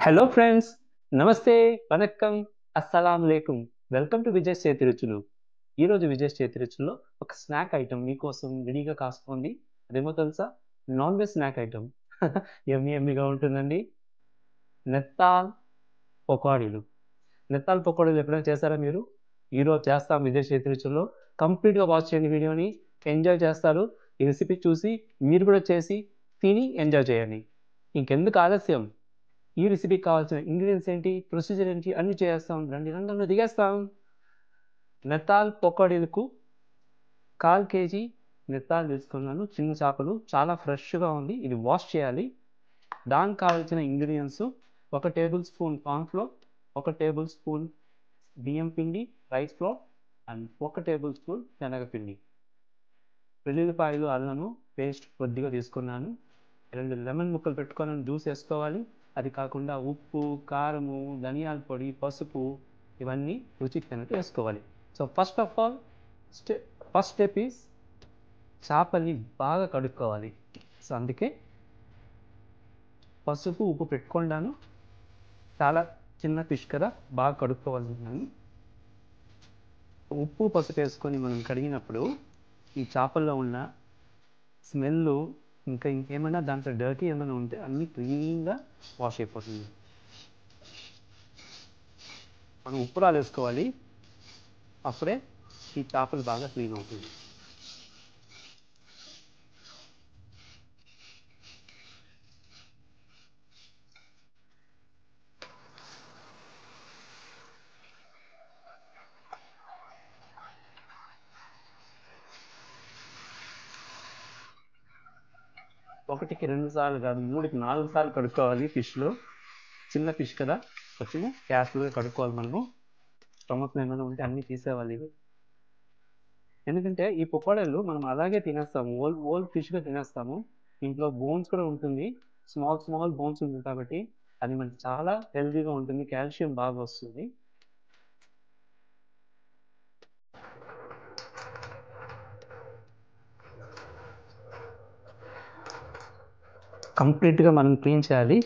Hello friends, నమస్తే, vanakkam, అస్సలాం లేకుం. Welcome to Vijay చేతి రుచులు. ఈరోజు విజయ్ చేతి రుచుల్లో ఒక స్నాక్ ఐటమ్ మీకోసం రెడీగా కాస్తుంది. అదేమో తెలుసా? Non veg snack item. Yummy యమ్మీగా ఉంటుందండి. నెత్తాల్ పకోడీలు. నెత్తాల్ పకోడీలు ఎప్పుడైనా చేశారా మీరు? ఈరోజు చేస్తాం విజయ్ చేతి రుచుల్లో. కంప్లీట్గా వాచ్ చేయండి వీడియోని, ఎంజాయ్ చేస్తారు. ఈ రెసిపీ చూసి మీరు కూడా చేసి తిని ఎంజాయ్ చేయండి. ఇంకెందుకు ఆలస్యం? ఈ రెసిపీకి కావాల్సిన ఇంగ్రీడియంట్స్ ఏంటి, ప్రొసీజర్ ఏంటి అన్నీ చేస్తాం. రండి రంగంలో దిగేస్తాం. నెత్తాల్ పకోడీలకు 1/4 kg నెత్తాలు తీసుకున్నాను. చిన్న చేపలు, చాలా ఫ్రెష్గా ఉంది. ఇది వాష్ చేయాలి. దానికి కావాల్సిన ingredients: 1 table spoon cornflour, 1 table spoon బియ్యం పిండి, rice flour and 1 table spoon శనగపిండి. వెల్లుల్లిపాయలు, అల్లము పేస్ట్ కొద్దిగా తీసుకున్నాను. 2 లెమన్ ముక్కలు పెట్టుకొని జ్యూస్ వేసుకోవాలి. అది కాకుండా ఉప్పు, కారము, ధనియాల పొడి, పసుపు ఇవన్నీ రుచికి తగినట్టు వేసుకోవాలి. So first of all first step is చేపల్ని బాగా కడుక్కోవాలి. సో అందుకే పసుపు, ఉప్పు పెట్టుకుంటాను. చాలా చిన్న ఫిష్ కదా, బాగా కడుక్కోవాలి. ఉప్పు, పసుపు వేసుకొని మనం కడిగినప్పుడు ఈ చేపల్లో ఉన్న స్మెల్ ఇంకా ఇంకేమైనా దాంట్లో డర్టీ ఏమైనా ఉంటే అన్నీ క్లీన్గా వాష్ అయిపోతుంది. మనం ఉప్పు రాళ్ళు వేసుకోవాలి, అప్పుడే ఈ చేపలు బాగా క్లీన్ అవుతుంది. ఒకటికి 2 సార్లు కాదు, 3కి 4 సార్లు కడుక్కోవాలి. ఫిష్లో చిన్న ఫిష్ కదా, కొంచెం క్యాష్గా కడుక్కోవాలి. మనము స్టమక్ ఏమైనా ఉంటే అన్నీ తీసేవాలి. ఎందుకంటే ఈ పకోడీలు మనం అలాగే తినేస్తాము, ఓల్ ఫిష్గా తినేస్తాము. ఇంట్లో బోన్స్ కూడా ఉంటుంది, స్మాల్ బోన్స్ ఉంటుంది కాబట్టి అది మనకి చాలా హెల్తీగా ఉంటుంది. కాల్షియం బాగా వస్తుంది. కంప్లీట్గా మనం క్లీన్ చేయాలి.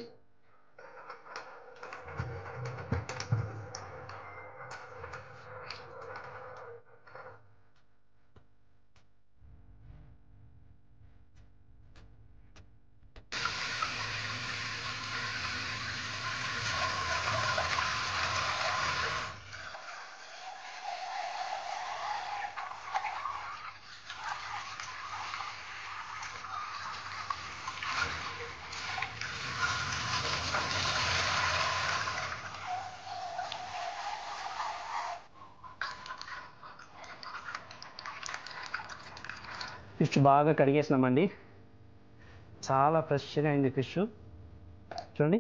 ఫిష్ బాగా కడిగేసినామండి. చాలా ఫ్రెష్గా అయింది ఫిష్. చూడండి,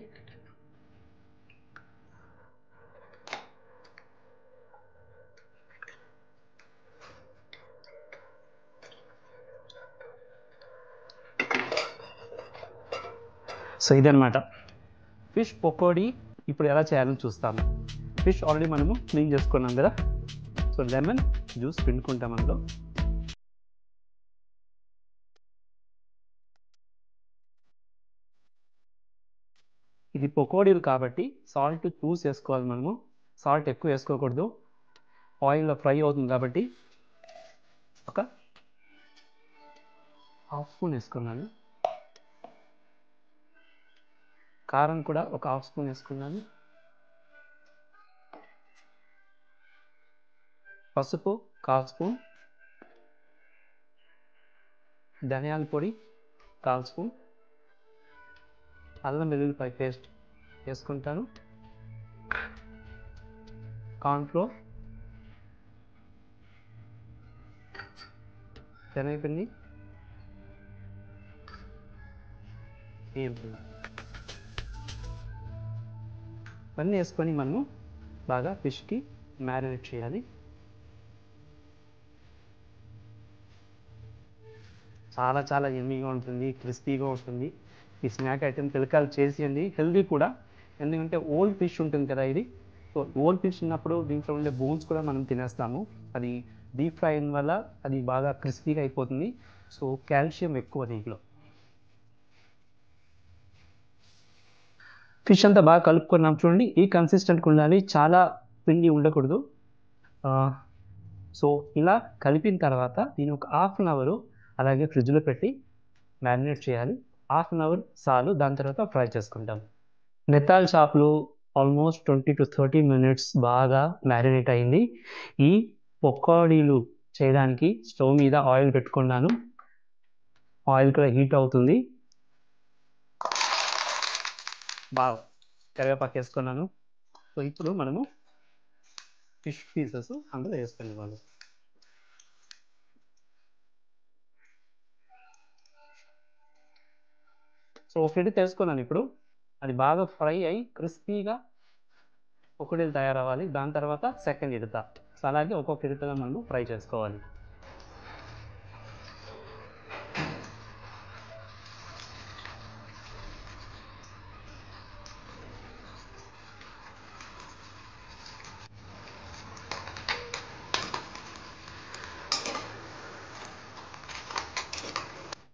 సో ఇదనమాట ఫిష్ పకోడీ. ఇప్పుడు ఎలా చేయాలని చూస్తాము. ఫిష్ ఆల్రెడీ మనము క్లీన్ చేసుకున్నాం కదా, సో లెమన్ జ్యూస్ పిండుకుంటాం అందులో. ఇది పకోడీలు కాబట్టి సాల్ట్ చూసి వేసుకోవాలి. మనము సాల్ట్ ఎక్కువ వేసుకోకూడదు, ఆయిల్లో ఫ్రై అవుతుంది కాబట్టి. ఒక 1/2 స్పూన్ వేసుకున్నాను. కారం కూడా ఒక 1/2 స్పూన్ వేసుకున్నాను. పసుపు 1/4 స్పూన్, ధనియాల పొడి 1/4 స్పూన్, అల్లం వెల్లుల్లిపాయ పేస్ట్ వేసుకుంటాను, కార్న్ఫ్లోర్, శనగపిండి, ఇవన్నీ వేసుకొని మనము బాగా ఫిష్కి మ్యారినేట్ చేయాలి. చాలా చాలా యమ్మీగా ఉంటుంది, క్రిస్పీగా ఉంటుంది. ఈ స్నాక్ ఐటెం పిల్లకాయలు చేసేయండి, హెల్దీ కూడా. ఎందుకంటే ఓల్డ్ ఫిష్ ఉంటుంది కదా ఇది. సో ఓల్డ్ ఫిష్ ఉన్నప్పుడు దీంట్లో ఉండే బోన్స్ కూడా మనం తినేస్తాము. అది డీప్ ఫ్రై అయిన వల్ల అది బాగా క్రిస్పీగా అయిపోతుంది. సో కాల్షియం ఎక్కువ దీంట్లో. ఫిష్ అంతా బాగా కలుపుకున్నాం చూడండి. ఈ కన్సిస్టెంట్గా ఉండాలి, చాలా పిండి ఉండకూడదు. సో ఇలా కలిపిన తర్వాత దీన్ని ఒక హాఫ్ అన్ అవర్ అలాగే ఫ్రిడ్జ్లో పెట్టి మ్యారినేట్ చేయాలి. హాఫ్ అన్ అవర్ చాలు, దాని తర్వాత ఫ్రై చేసుకుంటాం. నెత్తాల్ చేపలు ఆల్మోస్ట్ 20 to 30 minutes బాగా మ్యారినేట్ అయింది. ఈ పకోడీలు చేయడానికి స్టవ్ మీద ఆయిల్ పెట్టుకున్నాను. ఆయిల్ కూడా హీట్ అవుతుంది. బాగా కరివేపాకు వేసుకున్నాను. సో ఇప్పుడు మనము ఫిష్ పీసెస్ అందులో వేసుకునేవాళ్ళు. సో ఒకటి తెలుసుకున్నాను. ఇప్పుడు అది బాగా ఫ్రై అయ్యి క్రిస్పీగా ఒకటిలు తయారవ్వాలి. దాని తర్వాత సెకండ్ ఇడత. సో అలాగే ఒక్కొక్క ఇడతగా మనం ఫ్రై చేసుకోవాలి.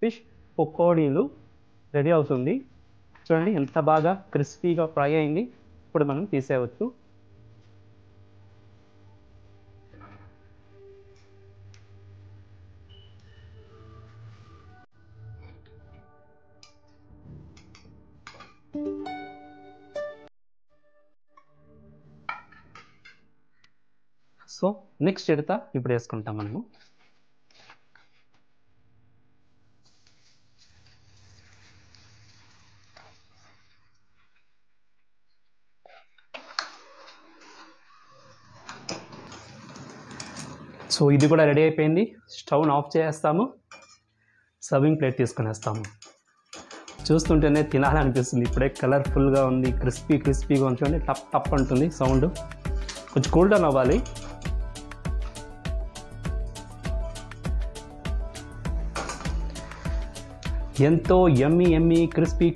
ఫిష్ పకోడీలు రెడీ అవుతుంది. చూడండి ఎంత బాగా క్రిస్పీగా ఫ్రై అయింది. ఇప్పుడు మనం తీసేయవచ్చు. సో నెక్స్ట్ ఇడత ఇప్పుడు వేసుకుంటాం మనము. సో ఇది కూడా రెడీ అయిపోయింది. స్టవ్ని ఆఫ్ చేస్తాము. సర్వింగ్ ప్లేట్ తీసుకునేస్తాము. చూస్తుంటేనే తినాలనిపిస్తుంది. ఇప్పుడే కలర్ఫుల్గా ఉంది, క్రిస్పీగా ఉంచండి. టప్ టప్ అంటుంది సౌండ్. కొంచెం కూల్ డౌన్ అవ్వాలి. ఎంతో యమ్మీ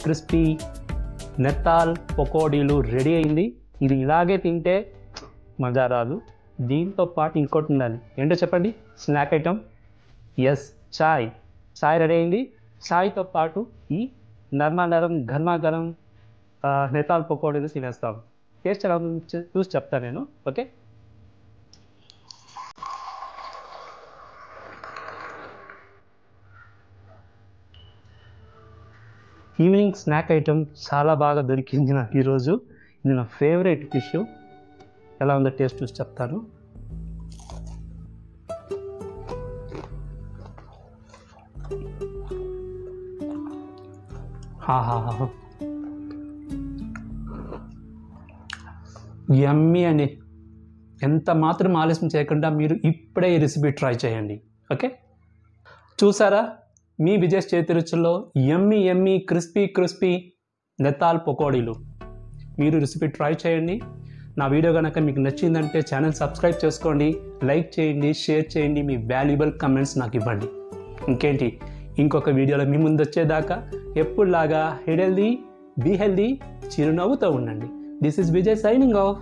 క్రిస్పీ నెత్తాల్ పకోడీలు రెడీ అయింది. ఇది ఇలాగే తింటే మజా రాదు. దీంతో పాటు ఇంకోటి ఉండాలి. ఏంటో చెప్పండి? Snack item. ఎస్, చాయ్ రెడీ అయింది. చాయ్తో పాటు ఈ నర్మా గరం నెత్తాల్ పకోడీలు తినేస్తాం. టేస్ట్ ఎలా చూసి చెప్తాను నేను. ఓకే, ఈవినింగ్ స్నాక్ ఐటమ్ చాలా బాగా దొరికింది నాకు ఈరోజు. ఇది నా ఫేవరెట్ ఫిష్. ఎలా ఉందో టేస్ట్ చూసి చెప్తాను. యమ్మీ అండి. ఎంత మాత్రం ఆలస్యం చేయకుండా మీరు ఇప్పుడే ఈ రెసిపీ ట్రై చేయండి. ఓకే, చూసారా? మీ విజయ్ చేతి రుచుల్లో యమ్మీ క్రిస్పీ నెత్తాల్ పకోడీలు. మీరు రెసిపీ ట్రై చేయండి. నా వీడియో కనుక మీకు నచ్చిందంటే ఛానల్ సబ్స్క్రైబ్ చేసుకోండి, లైక్ చేయండి, షేర్ చేయండి, మీ వాల్యుబుల్ కమెంట్స్ నాకు ఇవ్వండి. ఇంకేంటి, ఇంకొక వీడియోలో మీ ముందు వచ్చేదాకా ఎప్పుడులాగా హెల్దీ, బీ హెల్దీ, చిరునవ్వుతో ఉండండి. This is Vijay signing off.